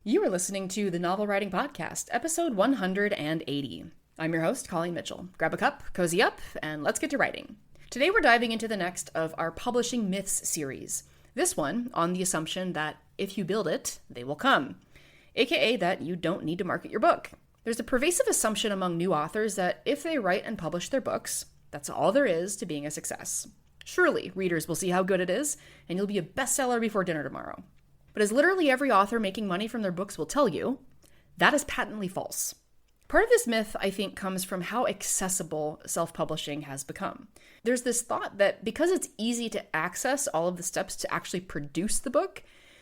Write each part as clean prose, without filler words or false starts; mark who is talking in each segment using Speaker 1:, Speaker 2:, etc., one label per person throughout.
Speaker 1: You are listening to the Novel Writing Podcast, episode 180. I'm your host, Colleen Mitchell. Grab a cup, cozy up, and let's get to writing. Today we're diving into the next of our Publishing Myths series. This one on the assumption that if you build it, they will come. AKA that you don't need to market your book. There's a pervasive assumption among new authors that if they write and publish their books, that's all there is to being a success. Surely, readers will see how good it is, and you'll be a bestseller before dinner tomorrow. But as literally every author making money from their books will tell you, that is patently false. Part of this myth, I think, comes from how accessible self-publishing has become. There's this thought that because it's easy to access all of the steps to actually produce the book,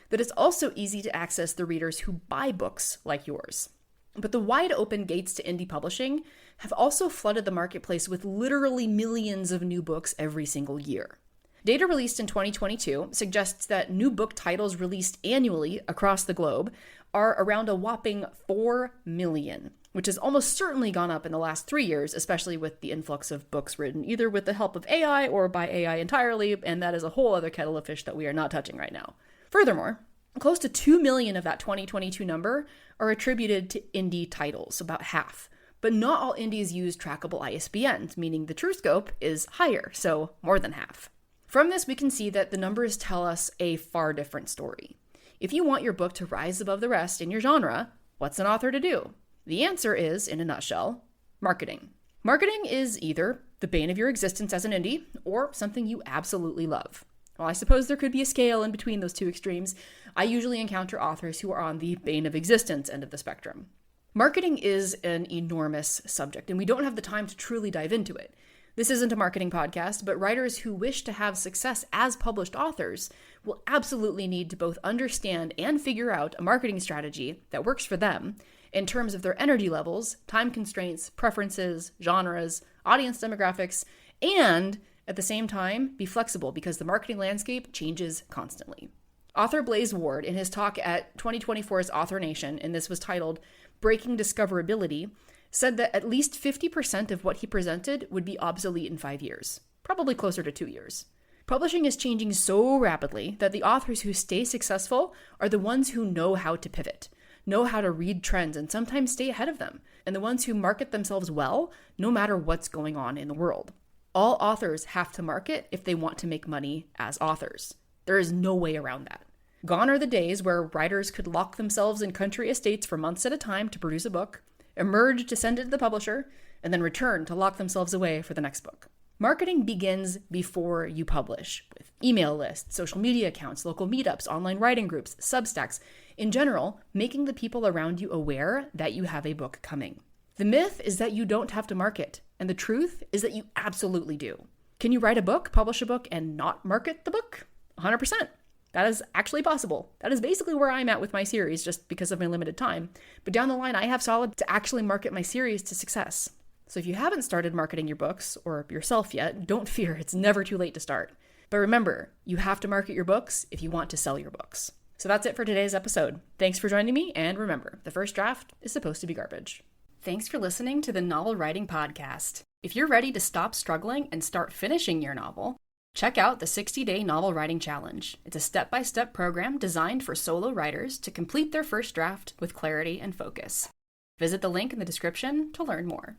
Speaker 1: that it's also easy to access the readers who buy books like yours. But the wide open gates to indie publishing have also flooded the marketplace with literally millions of new books every single year. Data released in 2022 suggests that new book titles released annually across the globe are around a whopping 4 million, which has almost certainly gone up in the last 3 years, especially with the influx of books written either with the help of AI or by AI entirely, and that is a whole other kettle of fish that we are not touching right now. Furthermore, close to 2 million of that 2022 number are attributed to indie titles, about half. But not all indies use trackable ISBNs, meaning the true scope is higher, so more than half. From this, we can see that the numbers tell us a far different story. If you want your book to rise above the rest in your genre, what's an author to do? The answer is, in a nutshell, marketing. Marketing is either the bane of your existence as an indie or something you absolutely love. Well, I suppose there could be a scale in between those two extremes. I usually encounter authors who are on the bane of existence end of the spectrum. Marketing is an enormous subject, and we don't have the time to truly dive into it. This isn't a marketing podcast, but writers who wish to have success as published authors will absolutely need to both understand and figure out a marketing strategy that works for them in terms of their energy levels, time constraints, preferences, genres, audience demographics, and at the same time, be flexible because the marketing landscape changes constantly. Author Blaze Ward, in his talk at 2024's Author Nation, and this was titled Breaking Discoverability, said that at least 50% of what he presented would be obsolete in 5 years, probably closer to 2 years. Publishing is changing so rapidly that the authors who stay successful are the ones who know how to pivot, know how to read trends and sometimes stay ahead of them, and the ones who market themselves well, no matter what's going on in the world. All authors have to market if they want to make money as authors. There is no way around that. Gone are the days where writers could lock themselves in country estates for months at a time to produce a book, emerge to send it to the publisher, and then return to lock themselves away for the next book. Marketing begins before you publish, with email lists, social media accounts, local meetups, online writing groups, Substacks, in general, making the people around you aware that you have a book coming. The myth is that you don't have to market, and the truth is that you absolutely do. Can you write a book, publish a book, and not market the book? 100%. That is actually possible. That is basically where I'm at with my series, just because of my limited time. But down the line, I have solid to actually market my series to success. So if you haven't started marketing your books or yourself yet, don't fear, it's never too late to start. But remember, you have to market your books if you want to sell your books. So that's it for today's episode. Thanks for joining me, and remember, the first draft is supposed to be garbage. Thanks for listening to the Novel Writing Podcast. If you're ready to stop struggling and start finishing your novel, check out the 60-Day Novel Writing Challenge. It's a step-by-step program designed for solo writers to complete their first draft with clarity and focus. Visit the link in the description to learn more.